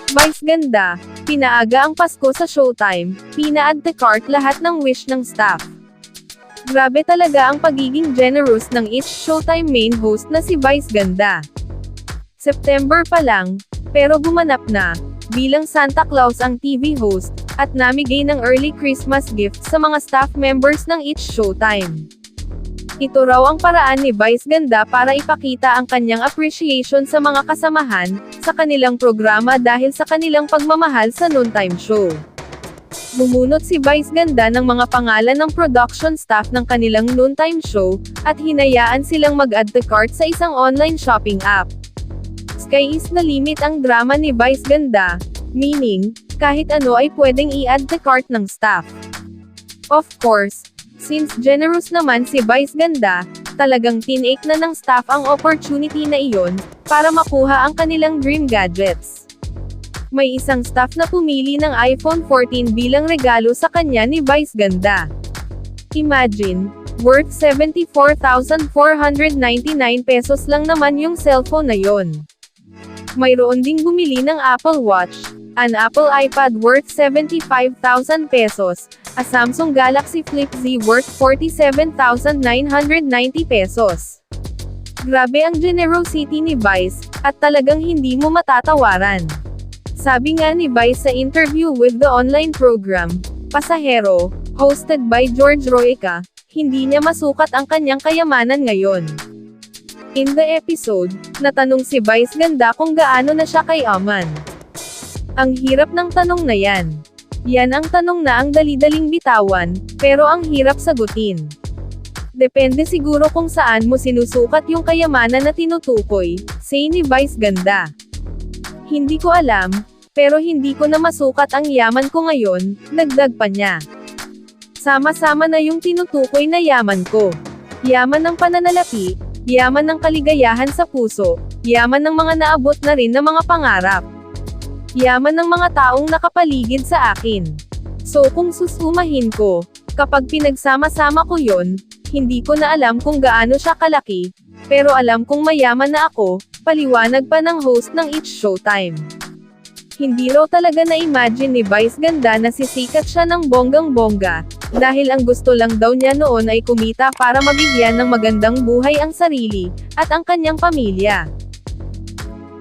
Vice ganda, pinaaga ang Pasko sa Showtime, pina-add to cart lahat ng wish ng staff. Grabe talaga ang pagiging generous ng It's Showtime main host na si Vice ganda. September pa lang, pero gumanap na, bilang Santa Claus ang TV host, at namigay ng early Christmas gift sa mga staff members ng It's Showtime. Ito raw ang paraan ni Vice ganda para ipakita ang kanyang appreciation sa mga kasamahan, sa kanilang programa dahil sa kanilang pagmamahal sa noontime show. Bumunot si Vice ganda ng mga pangalan ng production staff ng kanilang noontime show, at hinayaan silang mag-add to cart sa isang online shopping app. Sky is the limit ang drama ni Vice ganda, meaning, kahit ano ay pwedeng i-add to cart ng staff. Of course, since generous naman si Vice ganda, talagang tinake na ng staff ang opportunity na iyon, para makuha ang kanilang dream gadgets. May isang staff na pumili ng iPhone 14 bilang regalo sa kanya ni Vice ganda. Imagine, worth 74,499 pesos lang naman yung cellphone na yon. Mayroon ding bumili ng Apple Watch, an Apple iPad worth 75,000 pesos, a Samsung Galaxy Flip Z worth 47,990 pesos. Grabe ang generosity ni Vice, at talagang hindi mo matatawaran. Sabi nga ni Vice sa interview with the online program, Pasahero, hosted by George Roica, hindi niya masukat ang kanyang kayamanan ngayon. In the episode, natanong si Vice ganda kung gaano na siya kayaman. Ang hirap ng tanong na yan. Yan ang tanong na ang dali-daling bitawan, pero ang hirap sagutin. Depende siguro kung saan mo sinusukat yung kayamanan na tinutukoy, say ni Vice ganda. Hindi ko alam, pero hindi ko na masukat ang yaman ko ngayon, dagdag pa niya. Sama-sama na yung tinutukoy na yaman ko. Yaman ng pananalapi, yaman ng kaligayahan sa puso, yaman ng mga naabot na rin na mga pangarap. Yaman ng mga taong nakapaligid sa akin. So kung susumahin ko, kapag pinagsama-sama ko yon, hindi ko na alam kung gaano siya kalaki, pero alam kong mayaman na ako, paliwanag pa ng host ng It's Showtime. Hindi raw talaga na-imagine ni Vice ganda na sisikat siya ng bonggang-bongga, dahil ang gusto lang daw niya noon ay kumita para mabigyan ng magandang buhay ang sarili, at ang kanyang pamilya.